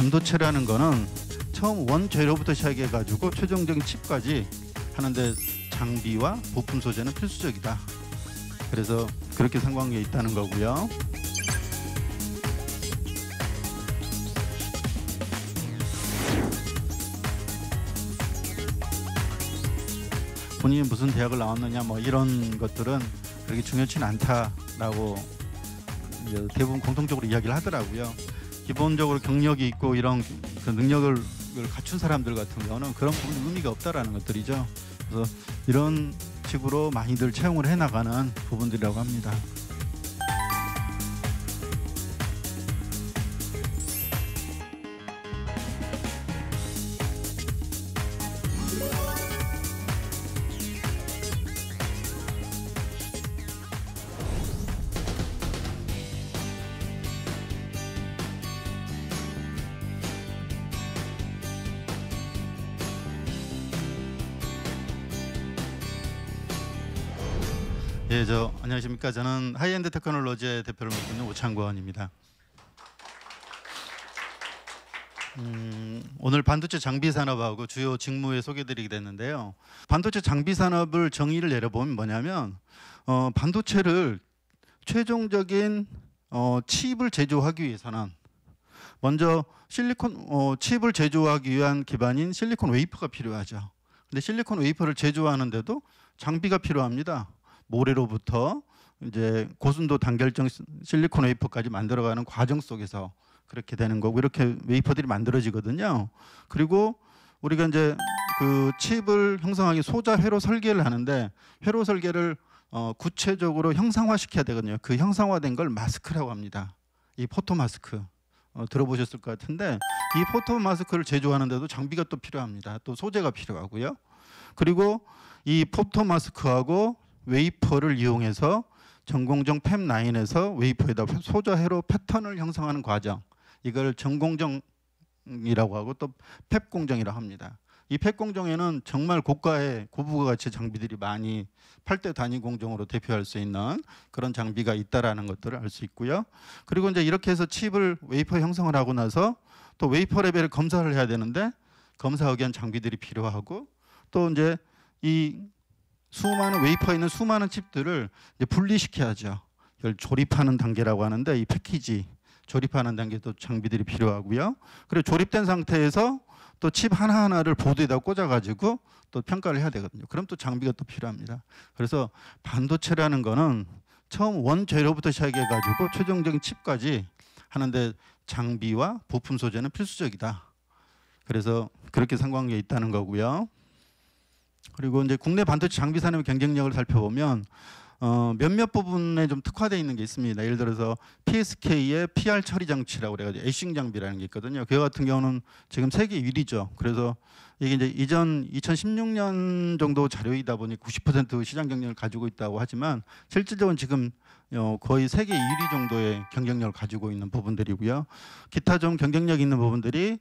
반도체라는 거는 처음 원재료부터 시작해가지고 최종적인 칩까지 하는데 장비와 부품 소재는 필수적이다. 그래서 그렇게 상관계에 있다는 거고요. 본인이 무슨 대학을 나왔느냐 뭐 이런 것들은 그렇게 중요치는 않다라고 대부분 공통적으로 이야기를 하더라고요. 기본적으로 경력이 있고 이런 그 능력을 갖춘 사람들 같은 경우는 그런 부분이 의미가 없다라는 것들이죠. 그래서 이런 식으로 많이들 채용을 해나가는 부분들이라고 합니다. 예, 안녕하십니까. 저는 하이엔드 테크놀로지의 대표를 맡고 있는 오창권입니다. 오늘 반도체 장비 산업하고 주요 직무에 소개드리게 됐는데요. 반도체 장비 산업을 정의를 내려보면 뭐냐면 반도체를 최종적인 칩을 제조하기 위해서는 먼저 칩을 제조하기 위한 기반인 실리콘 웨이퍼가 필요하죠. 근데 실리콘 웨이퍼를 제조하는데도 장비가 필요합니다. 모래로부터 이제 고순도 단결정 실리콘 웨이퍼까지 만들어가는 과정 속에서 그렇게 되는 거고 이렇게 웨이퍼들이 만들어지거든요. 그리고 우리가 이제 그 칩을 형성하기 소자 회로 설계를 하는데 회로 설계를 구체적으로 형상화시켜야 되거든요. 그 형상화된 걸 마스크라고 합니다. 이 포토 마스크 들어보셨을 것 같은데 이 포토 마스크를 제조하는데도 장비가 또 필요합니다. 또 소재가 필요하고요. 그리고 이 포토 마스크하고 웨이퍼를 이용해서 전공정 팹 라인에서 웨이퍼에다 소자 회로 패턴을 형성하는 과정, 이걸 전공정이라고 하고 또 팹 공정이라고 합니다. 이 팹 공정에는 정말 고가의 고부가가치 장비들이 많이 8대 단위 공정으로 대표할 수 있는 그런 장비가 있다라는 것들을 알 수 있고요. 그리고 이제 이렇게 해서 칩을 웨이퍼 형성을 하고 나서 또 웨이퍼 레벨을 검사를 해야 되는데 검사하기 위한 장비들이 필요하고 또 이제 이 수많은 웨이퍼에 있는 수많은 칩들을 이제 분리시켜야죠. 이걸 조립하는 단계라고 하는데 이 패키지 조립하는 단계도 장비들이 필요하고요. 그리고 조립된 상태에서 또 칩 하나하나를 보드에다 꽂아가지고 또 평가를 해야 되거든요. 그럼 또 장비가 또 필요합니다. 그래서 반도체라는 거는 처음 원재료부터 시작해가지고 최종적인 칩까지 하는데 장비와 부품 소재는 필수적이다. 그래서 그렇게 상관계에 있다는 거고요. 그리고 이제 국내 반도체 장비 산업의 경쟁력을 살펴보면 몇몇 부분에 좀 특화되어 있는 게 있습니다. 예를 들어서 PSK의 PR 처리 장치라고 그래가지고 애싱 장비라는 게 있거든요. 그 같은 경우는 지금 세계 1위죠. 그래서 이게 이제 이전 2016년 정도 자료이다 보니 90% 시장 경쟁을 가지고 있다고 하지만 실질적으로 지금 거의 세계 1위 정도의 경쟁력을 가지고 있는 부분들이고요. 기타 좀 경쟁력 있는 부분들이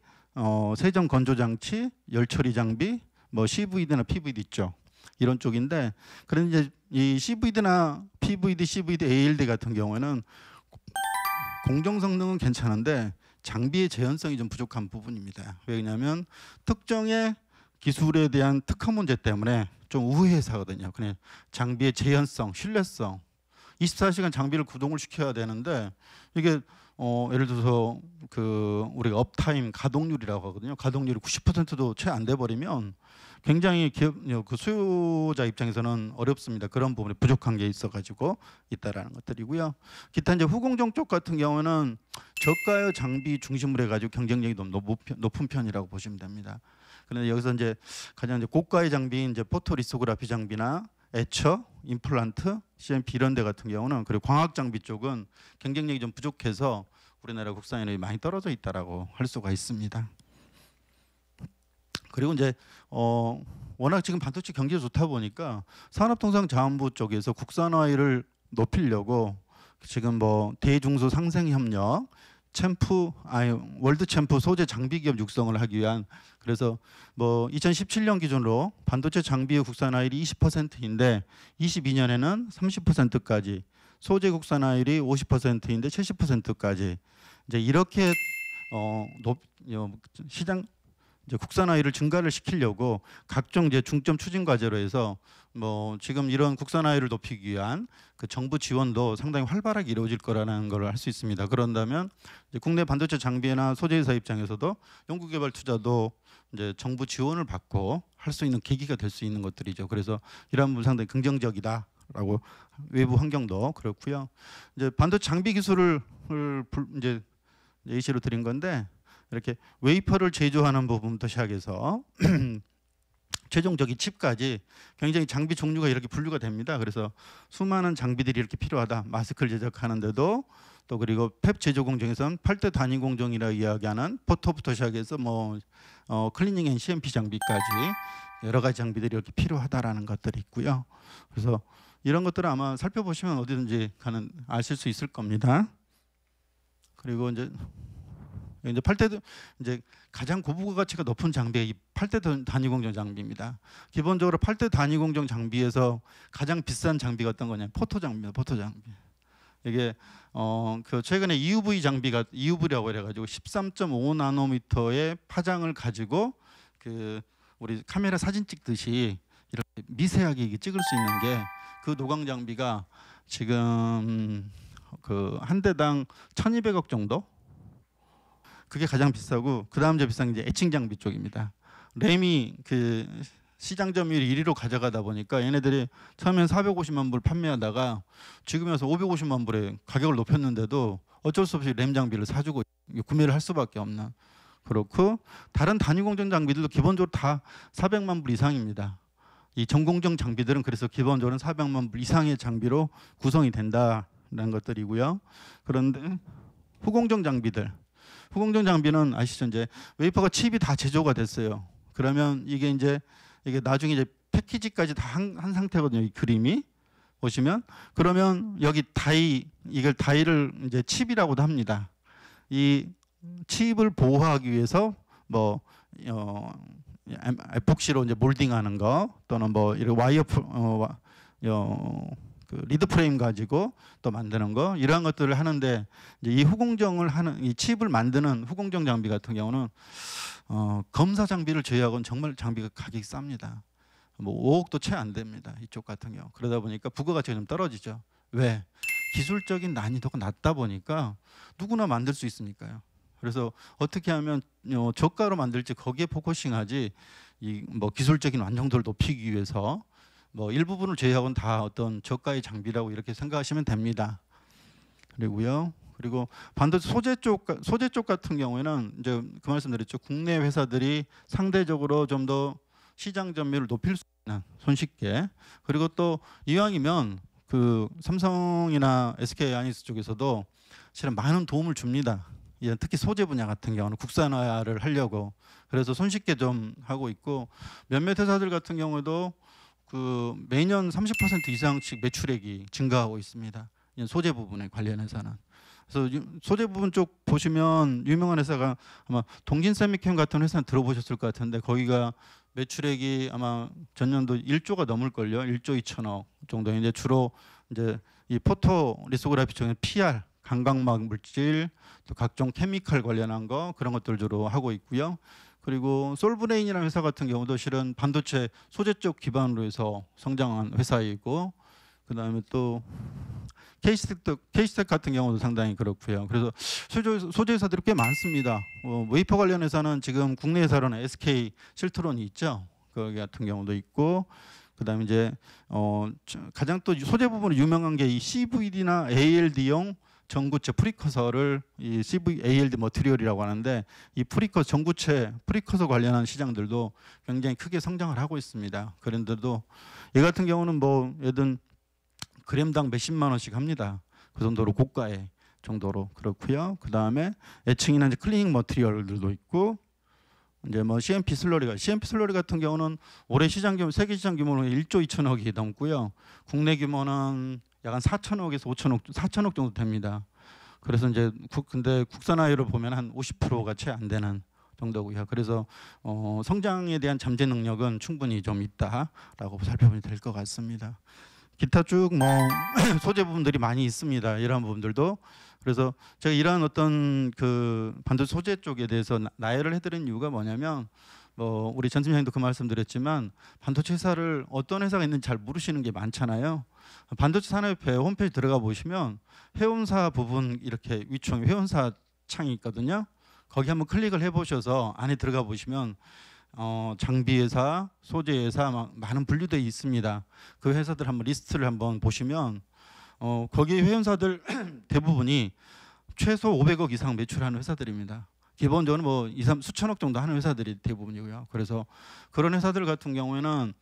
세정 건조 장치, 열 처리 장비, 뭐 CVD나 PVD 있죠. 이런 쪽인데 그런데 이제 이 CVD나 PVD, CVD, ALD 같은 경우에는 공정 성능은 괜찮은데 장비의 재현성이 좀 부족한 부분입니다. 왜냐하면 특정의 기술에 대한 특허 문제 때문에 좀 우회해서 하거든요. 그냥 장비의 재현성, 신뢰성 24시간 장비를 구동을 시켜야 되는데 이게 예를 들어서 그 우리가 업타임 가동률이라고 하거든요. 가동률이 90%도 채 안 돼 버리면 굉장히 기업 그 수요자 입장에서는 어렵습니다. 그런 부분에 부족한 게 있어가지고 있다라는 것들이고요. 기타 이제 후공정 쪽 같은 경우는 저가의 장비 중심으로 해가지고 경쟁력이 좀 높은 편이라고 보시면 됩니다. 그런데 여기서 이제 가장 이제 고가의 장비인 이제 포토리소그라피 장비나 에처, 임플란트, CMP 이런 데 같은 경우는 그리고 광학 장비 쪽은 경쟁력이 좀 부족해서 우리나라 국산인력이 많이 떨어져 있다라고 할 수가 있습니다. 그리고 이제 워낙 지금 반도체 경기가 좋다 보니까 산업통상자원부 쪽에서 국산화를 높이려고 지금 뭐 대중소 상생협력, 월드 챔프 소재 장비 기업 육성을 하기 위한 그래서 뭐 2017년 기준으로 반도체 장비의 국산화율이 20%인데 22년에는 30%까지 소재 국산화율이 50%인데 70%까지 이제 이렇게 시장 이제 국산화율을 증가를 시키려고 각종 이제 중점 추진 과제로 해서 뭐 지금 이런 국산화율을 높이기 위한 그 정부 지원도 상당히 활발하게 이루어질 거라는 걸 할 수 있습니다. 그런다면 이제 국내 반도체 장비나 소재 회사 입장에서도 연구개발 투자도 이제 정부 지원을 받고 할 수 있는 계기가 될 수 있는 것들이죠. 그래서 이러한 부분 상당히 긍정적이다라고 외부 환경도 그렇고요. 이제 반도체 장비 기술을 이제 예시로 드린 건데 이렇게 웨이퍼를 제조하는 부분부터 시작해서 최종적인 칩까지 굉장히 장비 종류가 이렇게 분류가 됩니다. 그래서 수많은 장비들이 이렇게 필요하다. 마스크를 제작하는데도 또 그리고 팹 제조 공정에서는 8대 단위 공정이라 이야기하는 포토부터 시작해서 뭐 클리닝 앤 CMP 장비까지 여러 가지 장비들이 이렇게 필요하다라는 것들이 있고요. 그래서 이런 것들을 아마 살펴보시면 어디든지 아실 수 있을 겁니다. 그리고 이제 8대 이제 가장 고부가 가치가 높은 장비가 이 8대 단위 공정 장비입니다. 기본적으로 8대 단위 공정 장비에서 가장 비싼 장비가 어떤 거냐? 포토 장비입니다. 포토 장비. 이게 그 최근에 EUV 장비가 EUV라고 그래가지고 13.5 나노미터의 파장을 가지고 그 우리 카메라 사진 찍듯이 이렇게 미세하게 찍을 수 있는 게 그 노광 장비가 지금 그 한 대당 1,200억 정도. 그게 가장 비싸고 그 다음 비싼 게 이제 에칭 장비 쪽입니다. 램이 그 시장 점유율 1위로 가져가다 보니까 얘네들이 처음엔 450만 불 판매하다가 지금 와서 550만 불에 가격을 높였는데도 어쩔 수 없이 램 장비를 사주고 구매를 할 수밖에 없는. 그렇고 다른 단위 공정 장비들도 기본적으로 다 400만 불 이상입니다. 이 전공정 장비들은 그래서 기본적으로 400만 불 이상의 장비로 구성이 된다는 것들이고요. 그런데 후공정 장비들. 후공정 장비는 아시죠? 이제 웨이퍼가 칩이 다 제조가 됐어요. 그러면 이게 나중에 이제 패키지까지 다 한 상태거든요. 이 그림이 보시면 그러면 여기 이걸 다이를 이제 칩이라고도 합니다. 이 칩을 보호하기 위해서 뭐 에폭시로 이제 몰딩하는 거 또는 뭐 이렇게 그 리드 프레임 가지고 또 만드는 거 이러한 것들을 하는데 이제 이 후공정을 하는 이 칩을 만드는 후공정 장비 같은 경우는 검사 장비를 제외하고는 정말 장비가 가격이 쌉니다. 뭐 5억도 채 안 됩니다. 이쪽 같은 경우. 그러다 보니까 부가가치가 좀 떨어지죠. 왜? 기술적인 난이도가 낮다 보니까 누구나 만들 수 있으니까요. 그래서 어떻게 하면 저가로 만들지 거기에 포커싱하지 이 뭐 기술적인 완성도를 높이기 위해서 뭐 일부분을 제외하고는 다 어떤 저가의 장비라고 이렇게 생각하시면 됩니다. 그리고 반도체 소재 쪽 같은 경우에는 이제 그 말씀드렸죠. 국내 회사들이 상대적으로 좀 더 시장 점유율을 높일 수 있는 손쉽게. 그리고 또 이왕이면 그 삼성이나 SK 하이닉스 쪽에서도 실은 많은 도움을 줍니다. 특히 소재 분야 같은 경우는 국산화를 하려고 그래서 손쉽게 좀 하고 있고 몇몇 회사들 같은 경우에도 그 매년 30% 이상씩 매출액이 증가하고 있습니다. 소재 부분에 관련해서는. 그래서 소재 부분 쪽 보시면 유명한 회사가 아마 동진세미캠 같은 회사는 들어보셨을 것 같은데 거기가 매출액이 아마 전년도 1조가 넘을걸요. 1조 2천억 정도. 이제 주로 이제 이 포토 리소그래피 쪽에 PR 강광막 물질 또 각종 케미칼 관련한 거 그런 것들 주로 하고 있고요. 그리고 솔브레인이라는 회사 같은 경우도 실은 반도체 소재 쪽 기반으로 해서 성장한 회사이고 그다음에 또 케이스텍 같은 경우도 상당히 그렇고요. 그래서 소재 회사들이 꽤 많습니다. 웨이퍼 관련 회사는 지금 국내 회사로는 SK 실트론이 있죠. 거기 같은 경우도 있고 그다음에 이제 가장 또 소재 부분으로 유명한 게 이 CVD나 ALD용 전구체 프리커서를 이 ALD 머티리얼이라고 하는데 이 전구체 프리커서 관련한 시장들도 굉장히 크게 성장을 하고 있습니다. 그런데도 이 같은 경우는 뭐 예든 그램당 몇십만 원씩 합니다. 그 정도로 고가의 정도로 그렇고요. 그 다음에 애칭이나 이제 클리닝 머티리얼들도 있고 이제 뭐 CMP 슬러리 같은 경우는 올해 시장 규모 세계 시장 규모는 1조 2천억이 넘고요. 국내 규모는 약 한 4천억에서 4천억 정도 됩니다. 그래서 이제 근데 국산화율을 보면 한 50%가 채 안 되는 정도고요. 그래서 성장에 대한 잠재 능력은 충분히 좀 있다라고 살펴보면 될 것 같습니다. 기타 쭉 뭐 소재 부분들이 많이 있습니다. 이런 부분들도 그래서 제가 이러한 어떤 그 반도체 소재 쪽에 대해서 나열을 해드린 이유가 뭐냐면 우리 전 팀장님도 그 말씀드렸지만 반도체 회사를 어떤 회사가 있는지 잘 모르시는 게 많잖아요. 반도체 산업협회 홈페이지 들어가 보시면 회원사 부분 이렇게 위촉 회원사 창이 있거든요. 거기 한번 클릭을 해보셔서 안에 들어가 보시면 장비회사, 소재회사 많은 분류되어 있습니다. 그 회사들 한번 리스트를 한번 보시면 거기 회원사들 대부분이 최소 500억 이상 매출하는 회사들입니다. 기본적으로 뭐 2, 3 수천억 정도 하는 회사들이 대부분이고요. 그래서 그런 회사들 같은 경우에는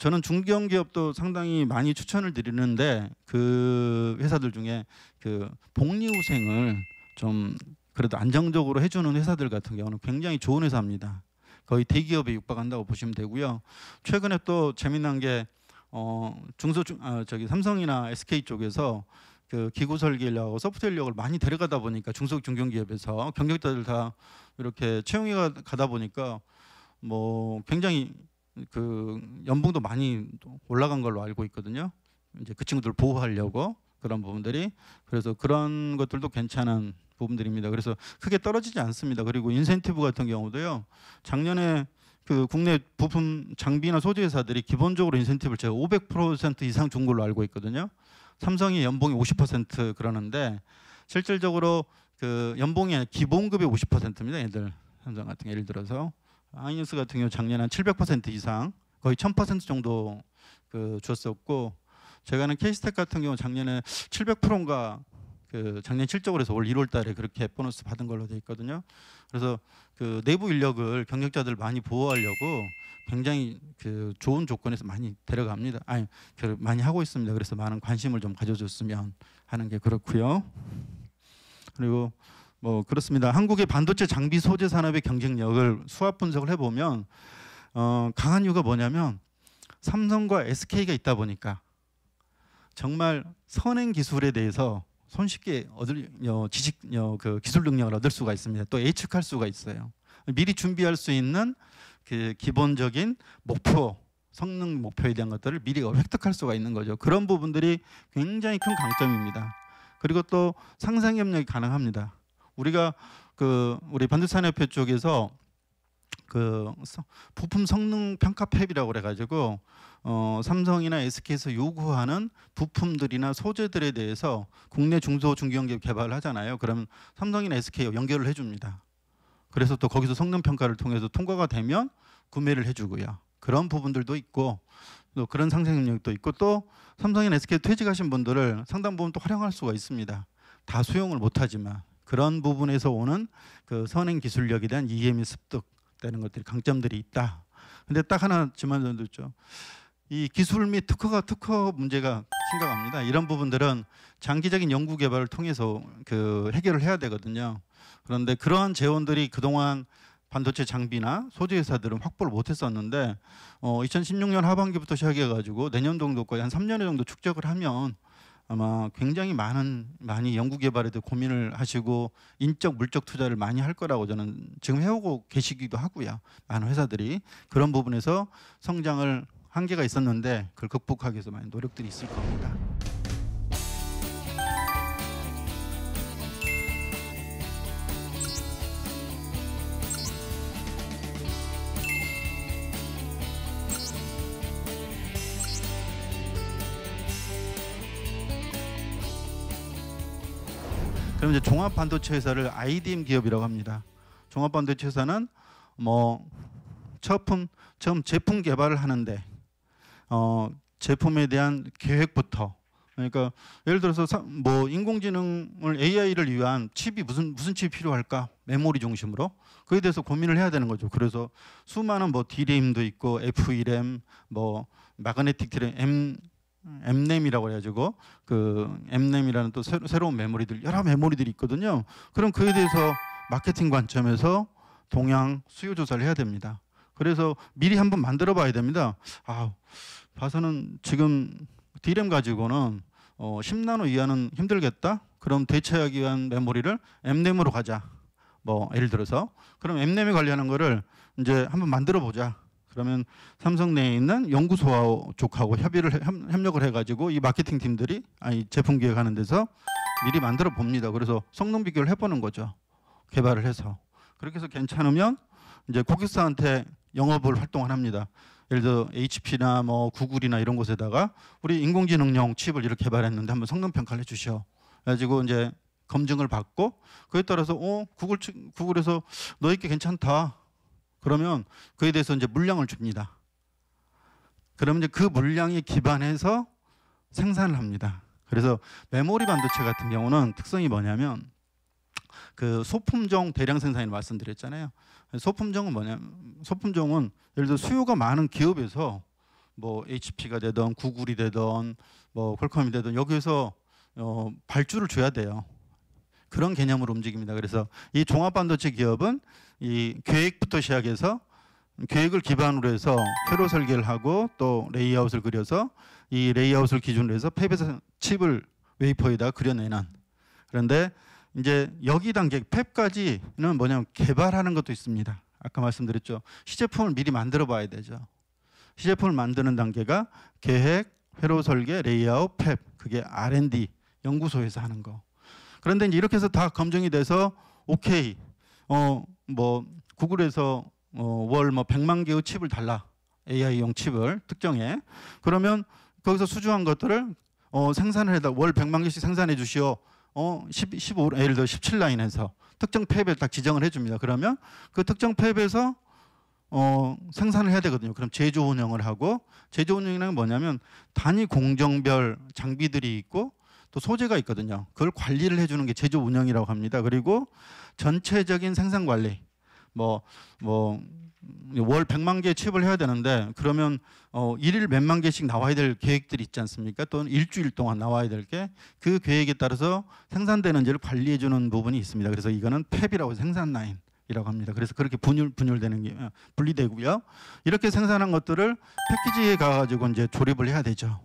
저는 중견기업도 상당히 많이 추천을 드리는데 그 회사들 중에 그 복리후생을 좀 그래도 안정적으로 해주는 회사들 같은 경우는 굉장히 좋은 회사입니다. 거의 대기업에 육박한다고 보시면 되고요. 최근에 또 재미난 게 삼성이나 SK 쪽에서 그 기구 설계 인력하고 소프트웨어 인력을 많이 데려가다 보니까 중소 중견기업에서 경력자들 다 이렇게 채용이 가다 보니까 뭐 굉장히 그 연봉도 많이 올라간 걸로 알고 있거든요. 이제 그 친구들 보호하려고 그런 부분들이 그래서 그런 것들도 괜찮은 부분들입니다. 그래서 크게 떨어지지 않습니다. 그리고 인센티브 같은 경우도요. 작년에 그 국내 부품 장비나 소재 회사들이 기본적으로 인센티브를 제가 500% 이상 준 걸로 알고 있거든요. 삼성이 연봉이 50% 그러는데 실질적으로 그 연봉이 아니라 기본급이 50%입니다. 얘들 삼성 같은 게 예를 들어서 하이닉스 같은 경우 작년에 한 700% 이상 거의 1000% 정도 그 줬었고 제가 아는 케이스텍 같은 경우 작년에 700%인가 그 작년 실적으로 해서 올 1월달에 그렇게 보너스 받은 걸로 돼 있거든요. 그래서 그 내부 인력을 경력자들 많이 보호하려고 굉장히 그 좋은 조건에서 많이 데려갑니다. 많이 하고 있습니다. 그래서 많은 관심을 좀 가져줬으면 하는 게 그렇고요. 그리고 뭐 그렇습니다. 한국의 반도체 장비 소재 산업의 경쟁력을 수합 분석을 해보면 강한 이유가 뭐냐면 삼성과 SK가 있다 보니까 정말 선행 기술에 대해서 손쉽게 그 기술 능력을 얻을 수가 있습니다. 또 예측할 수가 있어요. 미리 준비할 수 있는 그 기본적인 목표, 성능 목표에 대한 것들을 미리 획득할 수가 있는 거죠. 그런 부분들이 굉장히 큰 강점입니다. 그리고 또 상생 협력이 가능합니다. 우리가 우리 반도체산업협회 쪽에서 그 부품 성능 평가 팹이라고 그래가지고 삼성이나 SK에서 요구하는 부품들이나 소재들에 대해서 국내 중소 중견기업 개발을 하잖아요. 그러면 삼성이나 SK와 연결을 해줍니다. 그래서 또 거기서 성능 평가를 통해서 통과가 되면 구매를 해주고요. 그런 부분들도 있고 또 그런 상생 능력도 있고 또 삼성이나 SK 퇴직하신 분들을 상당 부분 또 활용할 수가 있습니다. 다 수용을 못하지만 그런 부분에서 오는 그 선행 기술력에 대한 EM이 습득되는 것들이 강점들이 있다. 근데 딱 하나 질문도 있죠. 이 기술 및 특허 문제가 심각합니다. 이런 부분들은 장기적인 연구 개발을 통해서 그 해결을 해야 되거든요. 그런데 그러한 재원들이 그동안 반도체 장비나 소재 회사들은 확보를 못했었는데 2016년 하반기부터 시작해가지고 내년 정도까지 한 3년 정도 축적을 하면 아마 굉장히 많이 연구 개발에 대해 고민을 하시고 인적 물적 투자를 많이 할 거라고 저는 지금 해오고 계시기도 하고요. 많은 회사들이 그런 부분에서 성장을 한계가 있었는데 그걸 극복하기 위해서 많은 노력들이 있을 겁니다. 그럼 이제 종합 반도체 회사를 IDM 기업이라고 합니다. 종합 반도체 회사는 뭐 처음 제품 개발을 하는데 제품에 대한 계획부터 그러니까 예를 들어서 뭐 인공지능을 AI를 위한 칩이 무슨 칩이 필요할까 메모리 중심으로 그에 대해서 고민을 해야 되는 거죠. 그래서 수많은 뭐 D램도 있고 F2램 뭐 마그네틱 드램 M램이라고 해가지고 그 M램이라는 또 새로운 메모리들 여러 메모리들이 있거든요. 그럼 그에 대해서 마케팅 관점에서 동향 수요 조사를 해야 됩니다. 그래서 미리 한번 만들어 봐야 됩니다. 봐서는 지금 D램 가지고는 10나노 이하는 힘들겠다. 그럼 대체하기 위한 메모리를 M램으로 가자. 뭐 예를 들어서 그럼 M램에 관련한 거를 이제 한번 만들어 보자. 그러면 삼성 내에 있는 연구소 쪽하고 협력을 해가지고 이 마케팅 팀들이 제품 기획하는 데서 미리 만들어 봅니다. 그래서 성능 비교를 해보는 거죠. 개발을 해서. 그렇게 해서 괜찮으면 이제 고객사한테 영업을 활동을 합니다. 예를 들어 HP나 뭐 구글이나 이런 곳에다가 우리 인공지능용 칩을 이렇게 개발했는데 한번 성능 평가를 해주시오. 그래가지고 이제 검증을 받고 그에 따라서 구글에서 너희께 괜찮다. 그러면 그에 대해서 이제 물량을 줍니다. 그러면 이제 그 물량에 기반해서 생산을 합니다. 그래서 메모리 반도체 같은 경우는 특성이 뭐냐면 그 소품종 대량 생산을 말씀드렸잖아요. 소품종은 소품종은 예를 들어 수요가 많은 기업에서 뭐 HP가 되든 구글이 되든 뭐 퀄컴이 되든 여기에서 발주를 줘야 돼요. 그런 개념으로 움직입니다. 그래서 이 종합 반도체 기업은 이 계획부터 시작해서 계획을 기반으로 해서 회로 설계를 하고 또 레이아웃을 그려서 이 레이아웃을 기준으로 해서 팹에서 칩을 웨이퍼에다 그려내는. 그런데 이제 여기 단계 팹까지는 뭐냐면 개발하는 것도 있습니다. 아까 말씀드렸죠. 시제품을 미리 만들어 봐야 되죠. 시제품을 만드는 단계가 계획, 회로 설계, 레이아웃, 팹. 그게 R&D 연구소에서 하는 거. 그런데 이제 이렇게 해서 다 검증이 돼서 오케이. 뭐 구글에서 월 뭐 100만 개의 칩을 달라. AI용 칩을 특정해. 그러면 거기서 수주한 것들을 생산을 해다 월 100만 개씩 생산해 주시오. 15 예를 들어 17라인에서 특정 팹에 딱 지정을 해줍니다. 그러면 그 특정 팹에서 생산을 해야 되거든요. 그럼 제조 운영을 하고 제조 운영이란 뭐냐면 단위 공정별 장비들이 있고 또 소재가 있거든요. 그걸 관리를 해주는 게 제조 운영이라고 합니다. 그리고 전체적인 생산 관리 월 100만 개 칩을 해야 되는데 그러면 일일 몇만 개씩 나와야 될 계획들이 있지 않습니까? 또는 일주일 동안 나와야 될 게 그 계획에 따라서 생산되는지를 관리해 주는 부분이 있습니다. 그래서 이거는 팹이라고 생산 라인이라고 합니다. 그래서 그렇게 분열되는 게 분리되고요. 이렇게 생산한 것들을 패키지에 가가지고 이제 조립을 해야 되죠.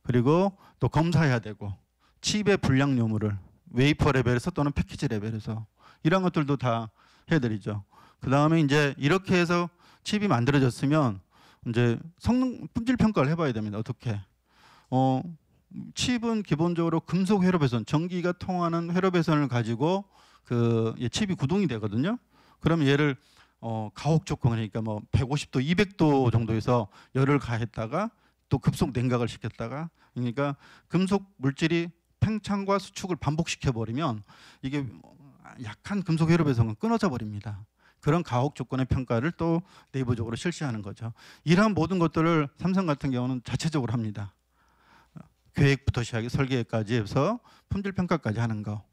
그리고 또 검사해야 되고 칩의 불량 유무를 웨이퍼 레벨에서 또는 패키지 레벨에서 이런 것들도 다 해드리죠. 그 다음에 이제 이렇게 해서 칩이 만들어졌으면 이제 성능 품질 평가를 해봐야 됩니다. 어떻게? 칩은 기본적으로 금속 회로 배선, 전기가 통하는 회로 배선을 가지고 그 칩이 구동이 되거든요. 그러면 얘를 가혹 조건 그러니까 뭐 150도, 200도 정도에서 열을 가했다가 또 급속 냉각을 시켰다가 그러니까 금속 물질이 팽창과 수축을 반복시켜 버리면 이게 약한 금속 회로 배선은 끊어져 버립니다. 그런 가혹 조건의 평가를 또 내부적으로 실시하는 거죠. 이러한 모든 것들을 삼성 같은 경우는 자체적으로 합니다. 계획부터 시작해 설계까지 해서 품질 평가까지 하는 거.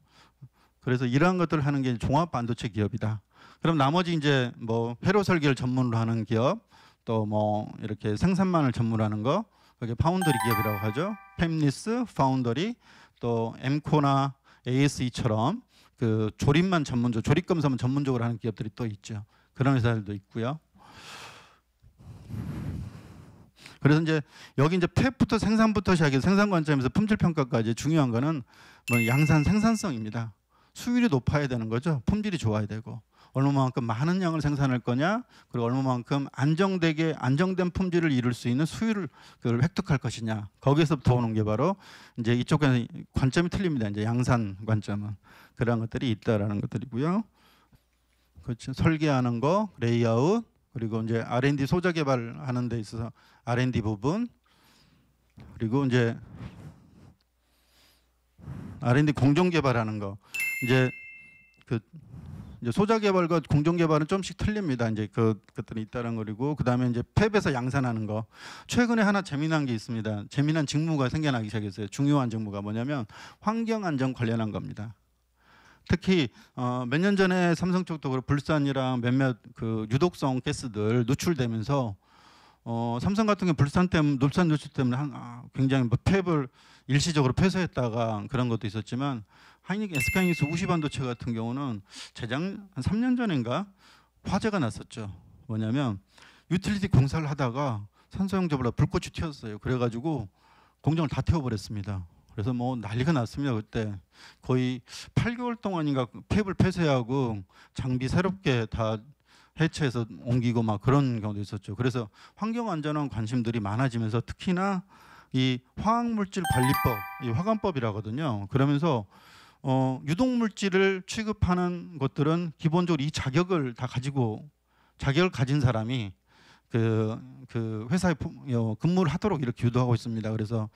그래서 이러한 것들을 하는 게 종합 반도체 기업이다. 그럼 나머지 이제 뭐 회로 설계를 전문으로 하는 기업, 또 뭐 이렇게 생산만을 전문으로 하는 거, 그게 파운더리 기업이라고 하죠. 팹리스, 파운더리, 또 엠코나 ASE처럼 그 조립만 전문적으로, 조립 검사만 전문적으로 하는 기업들이 또 있죠. 그런 회사들도 있고요. 그래서 이제 여기 이제 팹부터 생산부터 시작해서 생산 관점에서 품질 평가까지 중요한 거는 뭐 양산 생산성입니다. 수율이 높아야 되는 거죠. 품질이 좋아야 되고 얼마만큼 많은 양을 생산할 거냐, 그리고 얼마만큼 안정된 품질을 이룰 수 있는 수율을 그걸 획득할 것이냐. 거기에서부터 오는 게 바로 이제 이쪽에는 관점이 틀립니다. 이제 양산 관점은 그런 것들이 있다라는 것들이고요. 그렇죠. 설계하는 거, 레이아웃, 그리고 이제 R&D 소자 개발하는 데 있어서 R&D 부분, 그리고 이제 R&D 공정 개발하는 거. 이제 소자 개발과 공정 개발은 좀씩 틀립니다. 이제 그것들이 있다는 거리고, 그다음에 이제 팹에서 양산하는 거. 최근에 하나 재미난 게 있습니다. 재미난 직무가 생겨나기 시작했어요. 중요한 직무가 뭐냐면 환경 안전 관련한 겁니다. 특히 몇 년 전에 삼성 쪽도 그렇고 불산이랑 몇몇 그 유독성 가스들 누출되면서 삼성 같은 경우 불산 누출 때문에 굉장히 뭐 팹을 일시적으로 폐쇄했다가 그런 것도 있었지만 SK하이닉스 우시 반도체 같은 경우는 재작 한 3년 전인가 화재가 났었죠. 뭐냐면 유틸리티 공사를 하다가 산소용접으로 불꽃이 튀었어요. 그래가지고 공장을 다 태워버렸습니다. 그래서 뭐 난리가 났습니다. 그때 거의 8개월 동안인가 팹을 폐쇄하고 장비 새롭게 다 해체해서 옮기고 막 그런 경우도 있었죠. 그래서 환경 안전한 관심들이 많아지면서 특히나 이 화학물질 관리법, 이 화관법이라거든요. 그러면서 유독물질을 취급하는 것들은 기본적으로 이 자격을 다 가지고 자격을 가진 사람이 그 회사에 근무를 하도록 이렇게 유도하고 있습니다. 그래서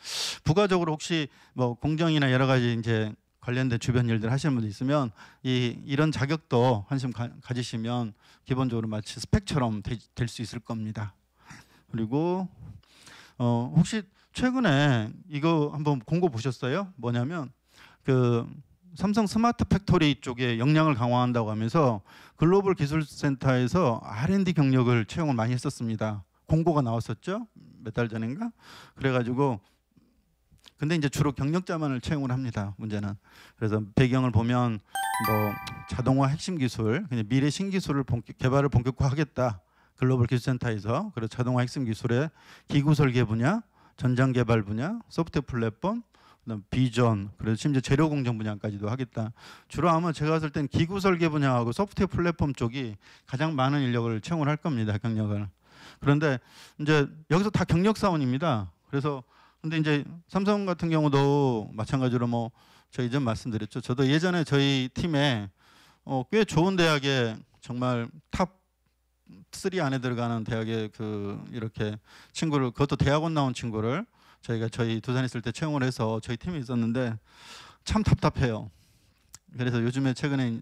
부가적으로 혹시 뭐 공정이나 여러 가지 이제 관련된 주변 일들 하시는 분들 있으면 이런 자격도 관심 가지시면 기본적으로 마치 스펙처럼 될 수 있을 겁니다. 그리고 혹시 최근에 이거 한번 공고 보셨어요? 뭐냐면 그 삼성 스마트 팩토리 쪽에 역량을 강화한다고 하면서 글로벌 기술센터에서 R&D 경력을 채용을 많이 했었습니다. 공고가 나왔었죠? 몇 달 전인가? 그래가지고 근데 이제 주로 경력자만을 채용을 합니다. 문제는. 그래서 배경을 보면 뭐 자동화 핵심 기술, 그냥 미래 신기술을 개발을 본격화하겠다. 글로벌 기술센터에서. 그리고 자동화 핵심 기술의 기구 설계 분야, 전장 개발 분야, 소프트웨어 플랫폼, 그다음 비전, 그래서 심지어 재료 공정 분야까지도 하겠다. 주로 아마 제가 봤을 땐 기구 설계 분야하고 소프트웨어 플랫폼 쪽이 가장 많은 인력을 채용을 할 겁니다. 경력을. 그런데 이제 여기서 다 경력 사원입니다. 그래서 근데 이제 삼성 같은 경우도 마찬가지로 뭐 저 이전 말씀드렸죠. 저도 예전에 저희 팀에 꽤 좋은 대학에 정말 탑 3 안에 들어가는 대학에 이렇게 친구를, 그것도 대학원 나온 친구를 저희가 저희 두산에 있을 때 채용을 해서 저희 팀에 있었는데 참 답답해요. 그래서 요즘에 최근에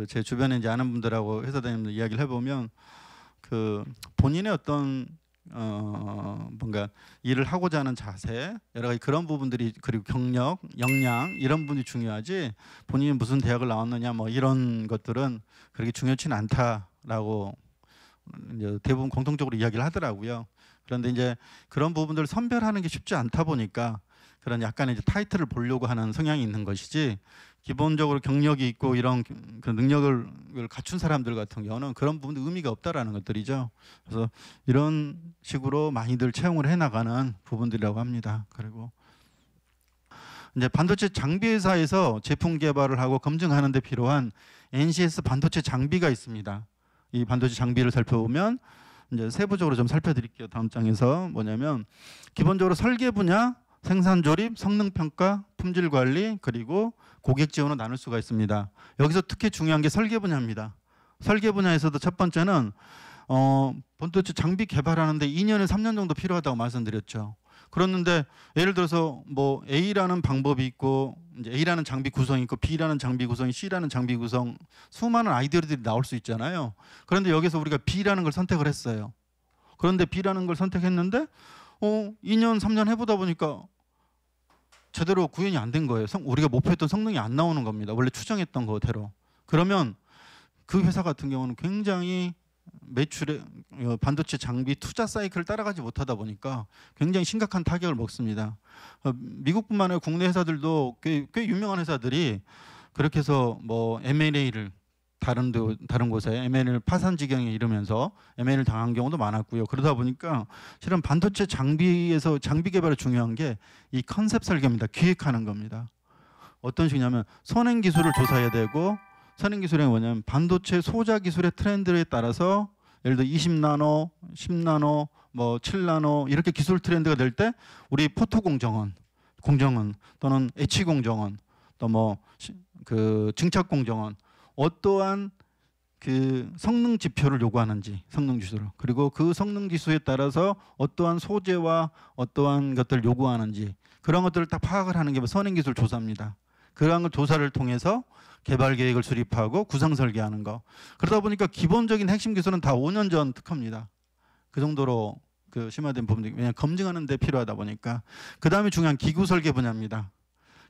제 주변에 이제 아는 분들하고 회사 다니면서 이야기를 해보면 본인의 어떤 뭔가 일을 하고자 하는 자세, 여러 가지 그런 부분들이, 그리고 경력, 역량 이런 부분이 중요하지 본인이 무슨 대학을 나왔느냐 뭐 이런 것들은 그렇게 중요치는 않다라고 이제 대부분 공통적으로 이야기를 하더라고요. 그런데 이제 그런 부분들을 선별하는 게 쉽지 않다 보니까 그런 약간의 이제 타이틀을 보려고 하는 성향이 있는 것이지, 기본적으로 경력이 있고 이런 그 능력을 갖춘 사람들 같은 경우는 그런 부분도 의미가 없다라는 것들이죠. 그래서 이런 식으로 많이들 채용을 해나가는 부분들이라고 합니다. 그리고 이제 반도체 장비 회사에서 제품 개발을 하고 검증하는 데 필요한 NCS 반도체 장비가 있습니다. 이 반도체 장비를 살펴보면 이제 세부적으로 좀 살펴드릴게요. 다음 장에서 뭐냐면 기본적으로 설계 분야, 생산 조립, 성능 평가, 품질 관리, 그리고 고객 지원을 나눌 수가 있습니다. 여기서 특히 중요한 게 설계 분야입니다. 설계 분야에서도 첫 번째는 반도체 장비 개발하는데 2년에서 3년 정도 필요하다고 말씀드렸죠. 그렇는데 예를 들어서 뭐 A라는 방법이 있고 이제 A라는 장비 구성이 있고 B라는 장비 구성이, C라는 장비 구성, 수많은 아이디어들이 나올 수 있잖아요. 그런데 여기서 우리가 B라는 걸 선택을 했어요. 그런데 B라는 걸 선택했는데 2년 3년 해보다 보니까 제대로 구현이 안 된 거예요. 우리가 목표했던 성능이 안 나오는 겁니다. 원래 추정했던 거대로. 그러면 그 회사 같은 경우는 굉장히 매출에 반도체 장비 투자 사이클을 따라가지 못하다 보니까 굉장히 심각한 타격을 먹습니다. 미국뿐만 아니라 국내 회사들도 꽤 유명한 회사들이 그렇게 해서 뭐 M&A를 다른 곳에 M&A를 파산 지경에 이르면서 M&A를 당한 경우도 많았고요. 그러다 보니까 실은 반도체 장비에서 장비 개발이 중요한 게 이 컨셉 설계입니다. 기획하는 겁니다. 어떤 식이냐면 선행 기술을 조사해야 되고, 선행 기술이 뭐냐면 반도체 소자 기술의 트렌드에 따라서 예를 들어 20나노, 10나노, 뭐 7나노 이렇게 기술 트렌드가 될 때 우리 포토 공정원 또는 etch 공정원, 또 뭐 증착 공정원 어떠한 그 성능 지표를 요구하는지, 성능 지수를, 그리고 그 성능 지수에 따라서 어떠한 소재와 어떠한 것들을 요구하는지, 그런 것들을 딱 파악을 하는 게 선행 기술 조사입니다. 그러한 걸 조사를 통해서 개발 계획을 수립하고 구상 설계하는 거. 그러다 보니까 기본적인 핵심 기술은 다 5년 전 특허입니다. 그 정도로 심화된 부분들이, 왜냐하면 검증하는 데 필요하다 보니까. 그 다음에 중요한 기구 설계 분야입니다.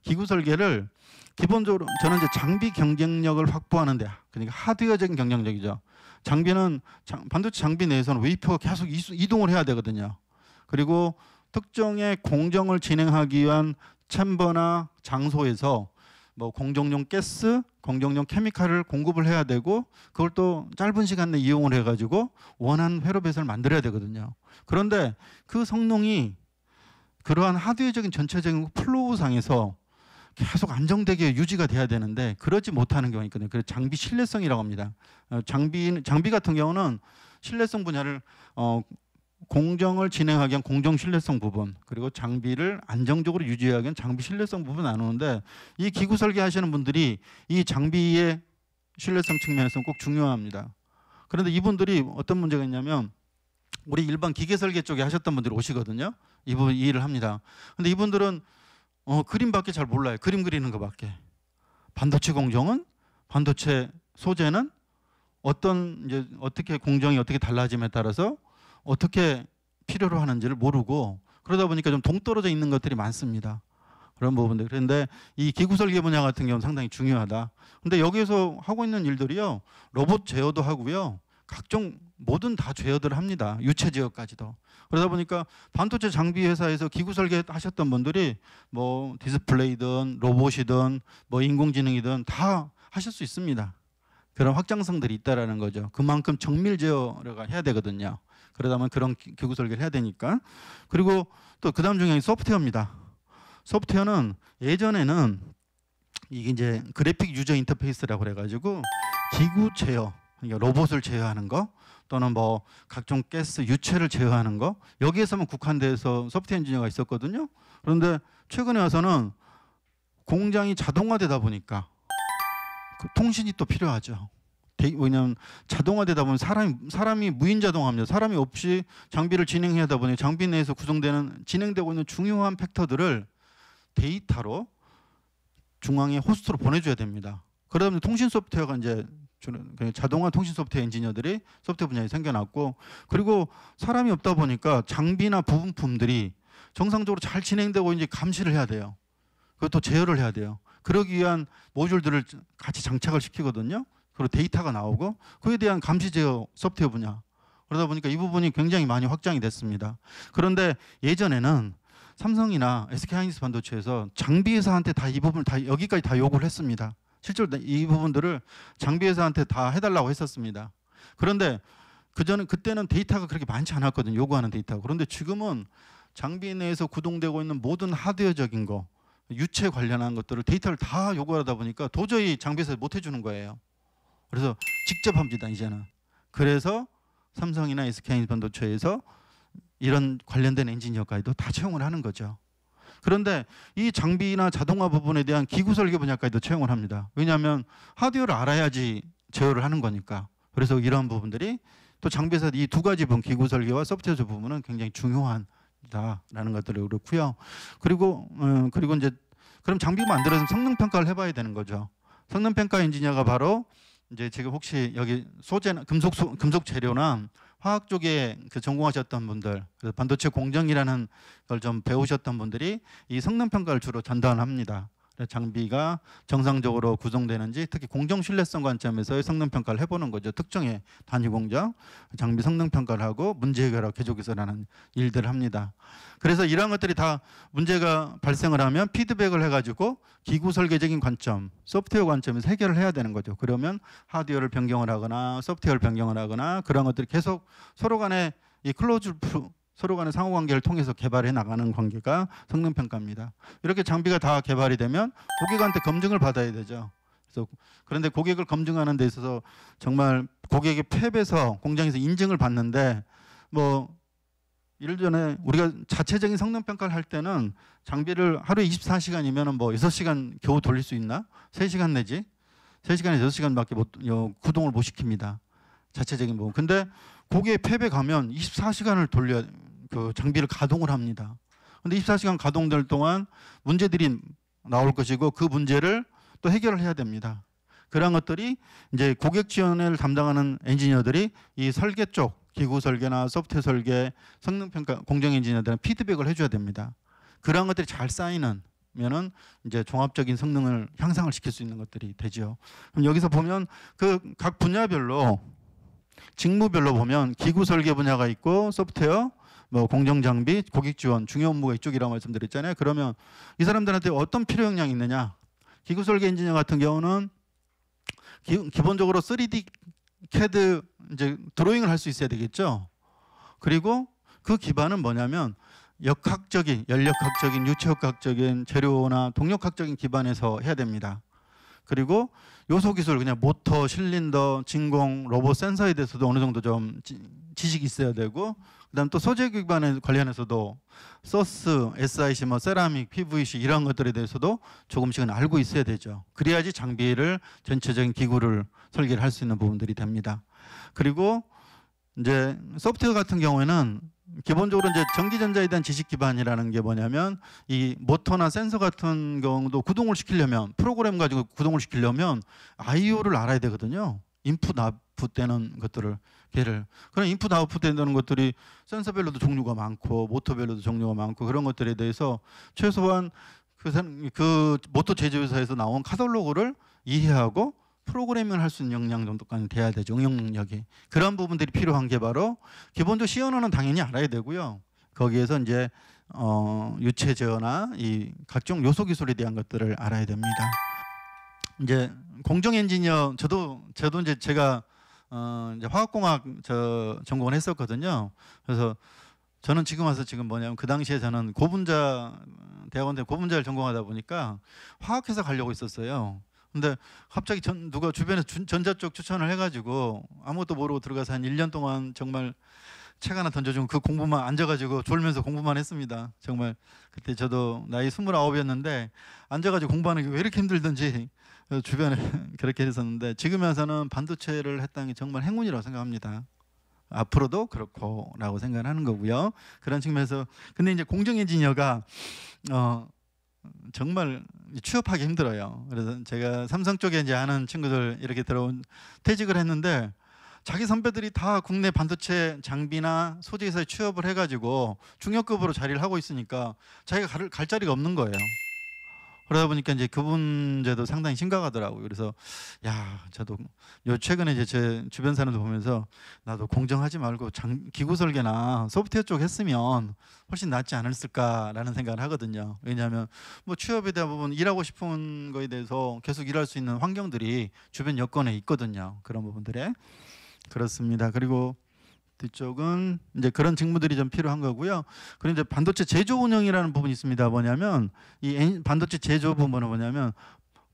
기구 설계를 기본적으로 저는 이제 장비 경쟁력을 확보하는 데, 그러니까 하드웨어적인 경쟁력이죠. 장비는 반도체 장비 내에서는 웨이퍼가 계속 이동을 해야 되거든요. 그리고 특정의 공정을 진행하기 위한 챔버나 장소에서 뭐 공정용 가스, 공정용 케미칼을 공급을 해야 되고, 그걸 또 짧은 시간 내에 이용을 해가지고 원하는 회로 배선을 만들어야 되거든요. 그런데 그 성능이 그러한 하드웨어적인 전체적인 플로우상에서 계속 안정되게 유지가 돼야 되는데 그러지 못하는 경우가 있거든요. 그래서 장비 신뢰성이라고 합니다. 장비 같은 경우는 신뢰성 분야를 공정을 진행하기 위한 공정 신뢰성 부분, 그리고 장비를 안정적으로 유지하기 위한 장비 신뢰성 부분 나누는데, 이 기구 설계하시는 분들이 이 장비의 신뢰성 측면에서는 꼭 중요합니다. 그런데 이분들이 어떤 문제가 있냐면, 우리 일반 기계 설계 쪽에 하셨던 분들이 오시거든요. 이 부분 이 일을 합니다. 근데 이분들은 그림밖에 잘 몰라요. 그림 그리는 것밖에. 반도체 공정은, 반도체 소재는 어떻게 공정이 어떻게 달라짐에 따라서 어떻게 필요로 하는지를 모르고, 그러다 보니까 좀 동떨어져 있는 것들이 많습니다. 그런 부분들. 그런데 이 기구 설계 분야 같은 경우는 상당히 중요하다. 근데 여기에서 하고 있는 일들이요, 로봇 제어도 하고요, 각종 모든 다 제어들을 합니다. 유체 제어까지도. 그러다 보니까 반도체 장비 회사에서 기구 설계 하셨던 분들이 뭐 디스플레이든 로봇이든 뭐 인공지능이든 다 하실 수 있습니다. 그런 확장성들이 있다라는 거죠. 그만큼 정밀 제어가 해야 되거든요. 그러다 보면 그런 기구 설계를 해야 되니까. 그리고 또 그다음 중에 소프트웨어입니다. 소프트웨어는 예전에는 이게 이제 그래픽 유저 인터페이스라고 그래가지고 기구 제어, 그러니까 로봇을 제어하는 거, 또는 뭐 각종 가스 유체를 제어하는 거, 여기에서만 국한돼서 소프트웨어 엔지니어가 있었거든요. 그런데 최근에 와서는 공장이 자동화되다 보니까 그 통신이 또 필요하죠. 왜냐하면 자동화되다 보면 사람이 무인 자동화입니다. 사람이 없이 장비를 진행하다 보니 장비 내에서 진행되고 있는 중요한 팩터들을 데이터로 중앙에 호스트로 보내줘야 됩니다. 그러다 보니 통신 소프트웨어가 이제 자동화 통신 소프트웨어 엔지니어들이 소프트웨어 분야에 생겨났고, 그리고 사람이 없다 보니까 장비나 부품들이 정상적으로 잘 진행되고 이제 감시를 해야 돼요. 그것도 제어를 해야 돼요. 그러기 위한 모듈들을 같이 장착을 시키거든요. 그리고 데이터가 나오고, 그에 대한 감시 제어 소프트웨어 분야. 그러다 보니까 이 부분이 굉장히 많이 확장이 됐습니다. 그런데 예전에는 삼성이나 SK하이닉스 반도체에서 장비 회사한테 다 이 부분을 다 여기까지 다 요구를 했습니다. 실제로 이 부분들을 장비 회사한테 다 해달라고 했었습니다. 그런데 그때는 데이터가 그렇게 많지 않았거든요. 요구하는 데이터가. 그런데 지금은 장비 내에서 구동되고 있는 모든 하드웨어적인 거, 유체 관련한 것들을 데이터를 다 요구하다 보니까 도저히 장비 회사에서 못 해주는 거예요. 그래서 직접 합니다, 이제는. 그래서 삼성이나 SK 반도체에서 이런 관련된 엔지니어까지도 다 채용을 하는 거죠. 그런데 이 장비나 자동화 부분에 대한 기구 설계 분야까지도 채용을 합니다. 왜냐하면 하드웨어를 알아야지 제어를 하는 거니까. 그래서 이런 부분들이 또 장비에서 이 두 가지 부분, 기구 설계와 소프트웨어 부분은 굉장히 중요하다라는 것들을 그렇고요. 그리고 이제 그럼 장비 만들어서 성능 평가를 해봐야 되는 거죠. 성능 평가 엔지니어가 바로 이제 지금 혹시 여기 소재나 금속 재료나 화학 쪽에 전공하셨던 분들, 반도체 공정이라는 걸 좀 배우셨던 분들이 이 성능 평가를 주로 전담합니다. 장비가 정상적으로 구성되는지, 특히 공정 신뢰성 관점에서의 성능 평가를 해보는 거죠. 특정의 단위 공정, 장비 성능 평가를 하고 문제 해결하고 계속 개선하는 일들을 합니다. 그래서 이러한 것들이 다 문제가 발생을 하면 피드백을 해가지고 기구 설계적인 관점, 소프트웨어 관점에서 해결을 해야 되는 거죠. 그러면 하드웨어를 변경을 하거나 소프트웨어를 변경을 하거나 그런 것들이 계속 서로 간에 이 서로 간의 상호관계를 통해서 개발해 나가는 관계가 성능평가입니다. 이렇게 장비가 다 개발이 되면 고객한테 검증을 받아야 되죠. 그런데 고객을 검증하는 데 있어서 정말 고객의 팹에서 공장에서 인증을 받는데, 뭐 일전에 우리가 자체적인 성능평가를 할 때는 장비를 하루에 24시간이면 뭐 6시간 겨우 돌릴 수 있나? 3시간 내지 3시간에서 6시간밖에 구동을 못 시킵니다. 자체적인 부분. 근데 고객의 팹에 가면 24시간을 돌려 그 장비를 가동을 합니다. 근데 24시간 가동될 동안 문제들이 나올 것이고 그 문제를 또 해결을 해야 됩니다. 그런 것들이 이제 고객 지원을 담당하는 엔지니어들이 이 설계 쪽, 기구 설계나 소프트웨어 설계, 성능 평가, 공정 엔지니어들은 피드백을 해줘야 됩니다. 그런 것들이 잘 쌓이면은 이제 종합적인 성능을 향상을 시킬 수 있는 것들이 되죠. 그럼 여기서 보면 그 각 분야별로 직무별로 보면 기구 설계 분야가 있고 소프트웨어, 뭐 공정 장비, 고객 지원, 중요 업무가 이쪽이라고 말씀드렸잖아요. 그러면 이 사람들한테 어떤 필요 역량이 있느냐? 기구 설계 엔지니어 같은 경우는 기본적으로 3D CAD 이제 드로잉을 할 수 있어야 되겠죠. 그리고 그 기반은 뭐냐면 역학적인, 연력학적인, 유체역학적인 재료나 동력학적인 기반에서 해야 됩니다. 그리고 요소 기술 그냥 모터, 실린더, 진공, 로봇, 센서에 대해서도 어느 정도 좀 지식이 있어야 되고, 그다음 또 소재 기반에 관련해서도 소스, SIC, 뭐 세라믹, PVC 이런 것들에 대해서도 조금씩은 알고 있어야 되죠. 그래야지 장비를 전체적인 기구를 설계를 할 수 있는 부분들이 됩니다. 그리고 이제 소프트웨어 같은 경우에는 기본적으로 이제 전기전자에 대한 지식 기반이라는 게 뭐냐면 이 모터나 센서 같은 경우도 구동을 시키려면 프로그램 가지고 구동을 시키려면 I/O를 알아야 되거든요. 인풋 아웃풋 되는 것들을 걔를 그런 인풋 아웃풋 되는 것들이 센서별로도 종류가 많고 모터별로도 종류가 많고 그런 것들에 대해서 최소한 그 모터 제조회사에서 나온 카탈로그를 이해하고 프로그래밍을 할 수 있는 역량 정도까지 돼야 되죠. 응용 능력이. 그런 부분들이 필요한 게 바로 기본적으로 C 언어는 당연히 알아야 되고요. 거기에서 이제 유체 제어나 이 각종 요소 기술에 대한 것들을 알아야 됩니다. 이제 공정 엔지니어 저도 이제 제가 이제 화학공학 전공을 했었거든요. 그래서 저는 지금 와서 지금 뭐냐면 그 당시에 저는 대학원 때 고분자를 전공하다 보니까 화학회사 가려고 했었어요. 근데 갑자기 누가 주변에서 전자 쪽 추천을 해가지고 아무것도 모르고 들어가서 한 1년 동안 정말 책 하나 던져주면 그 공부만 앉아가지고 졸면서 공부만 했습니다. 정말 그때 저도 나이 29이었는데 앉아가지고 공부하는 게 왜 이렇게 힘들던지 주변에 그렇게 했었는데 지금 와서는 반도체를 했다는 게 정말 행운이라고 생각합니다. 앞으로도 그렇고라고 생각하는 거고요. 그런 측면에서 근데 이제 공정 엔지니어가 정말 취업하기 힘들어요. 그래서 제가 삼성 쪽에 이제 아는 친구들 이렇게 퇴직을 했는데 자기 선배들이 다 국내 반도체 장비나 소재회사에 취업을 해가지고 중역급으로 자리를 하고 있으니까 자기가 갈 자리가 없는 거예요. 그러다 보니까 이제 그 문제도 상당히 심각하더라고요. 그래서 저도 최근에 이제 제 주변 사람들 보면서 나도 공정하지 말고 기구 설계나 소프트웨어 쪽 했으면 훨씬 낫지 않았을까라는 생각을 하거든요. 왜냐하면 뭐 취업에 대한 부분 일하고 싶은 거에 대해서 계속 일할 수 있는 환경들이 주변 여건에 있거든요. 그런 부분들에 그렇습니다. 그리고 뒤쪽은 이제 그런 직무들이 좀 필요한 거고요. 그리고 이제 반도체 제조 운영이라는 부분이 있습니다. 뭐냐면 이 반도체 제조 부분은 뭐냐면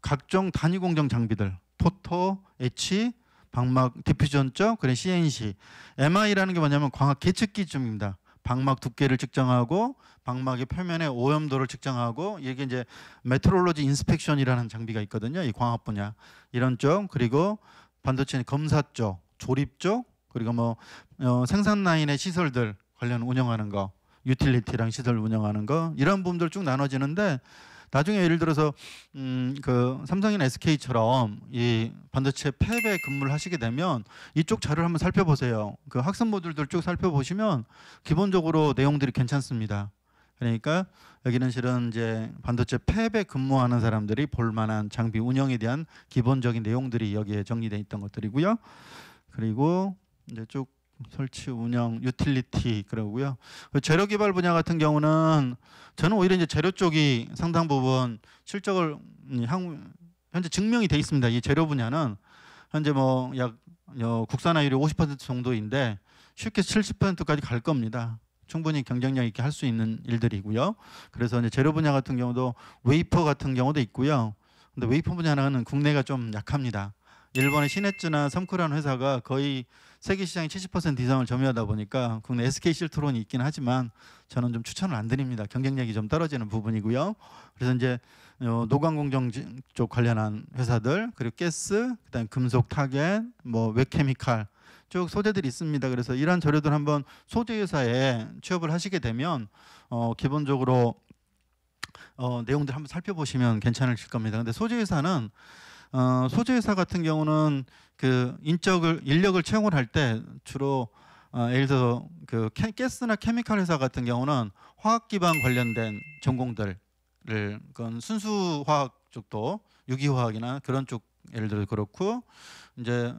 각종 단위 공정 장비들, 포토, etch, 방막 디퓨전 쪽, 그리고 CNC, MI라는 게 뭐냐면 광학 계측기 중입니다. 방막 두께를 측정하고 방막의 표면의 오염도를 측정하고 이게 이제 메트롤로지 인스펙션이라는 장비가 있거든요. 이 광학 분야 이런 쪽, 그리고 반도체 검사 쪽, 조립 쪽, 그리고 뭐 생산 라인의 시설들 관련 운영하는 거, 유틸리티랑 시설 운영하는 거 이런 부분들 쭉 나눠지는데 나중에 예를 들어서 그 삼성이나 SK처럼 이 반도체 팹에 근무를 하시게 되면 이쪽 자료를 한번 살펴보세요. 그 학습 모듈들 쭉 살펴보시면 기본적으로 내용들이 괜찮습니다. 그러니까 여기는 실은 이제 반도체 팹에 근무하는 사람들이 볼 만한 장비 운영에 대한 기본적인 내용들이 여기에 정리되어 있던 것들이고요. 그리고 이제 쭉 설치, 운영, 유틸리티 그러고요. 재료 개발 분야 같은 경우는 저는 오히려 이제 재료 쪽이 상당 부분 실적을 현재 증명이 돼 있습니다. 이 재료 분야는 현재 뭐 약 국산화율이 50% 정도인데 쉽게 70%까지 갈 겁니다. 충분히 경쟁력 있게 할 수 있는 일들이고요. 그래서 이제 재료 분야 같은 경우도 웨이퍼 같은 경우도 있고요. 근데 웨이퍼 분야는 국내가 좀 약합니다. 일본의 시네츠나 섬쿠라는 회사가 거의 세계 시장의 70% 이상을 점유하다 보니까 국내 SK 실트론이 있긴 하지만 저는 좀 추천을 안 드립니다. 경쟁력이 좀 떨어지는 부분이고요. 그래서 이제 노광 공정 쪽 관련한 회사들, 그리고 가스, 그다음 금속 타겟, 뭐 웹케미칼 쭉 소재들이 있습니다. 그래서 이러한 재료들 한번 소재 회사에 취업을 하시게 되면 기본적으로 내용들 한번 살펴보시면 괜찮으실 겁니다. 근데 소재 회사는 소재 회사 같은 경우는 그 인력을 채용을 할 때 주로 예를 들어서 그 가스나 케미칼 회사 같은 경우는 화학 기반 관련된 전공들을 그건 순수 화학 쪽도 유기화학이나 그런 쪽 예를 들어 그렇고 이제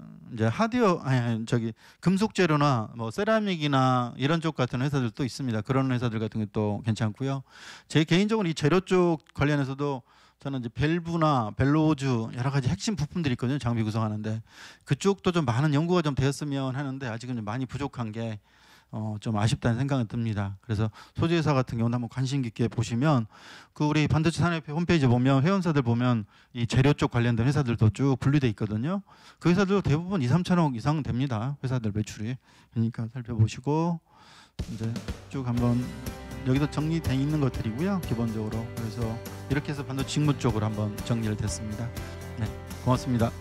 금속 재료나 뭐 세라믹이나 이런 쪽 같은 회사들도 있습니다. 그런 회사들 같은 것도 괜찮고요. 제 개인적으로 이 재료 쪽 관련해서도 저는 이제 밸브나 벨로즈 여러 가지 핵심 부품들이 있거든요. 장비 구성하는데 그쪽도 좀 많은 연구가 좀 되었으면 하는데 아직은 좀 많이 부족한 게 좀 아쉽다는 생각이 듭니다. 그래서 소재회사 같은 경우는 한번 관심 깊게 보시면 그 우리 반도체 산업협회 홈페이지 보면 회원사들 보면 이 재료 쪽 관련된 회사들도 쭉 분류돼 있거든요. 그 회사들도 대부분 2, 3천억 이상 됩니다. 회사들 매출이. 그러니까 살펴보시고 이제 쭉 한번 여기도 정리돼 있는 것들이고요. 기본적으로. 그래서 이렇게 해서 반도체 직무 쪽으로 한번 정리를 됐습니다. 네, 고맙습니다.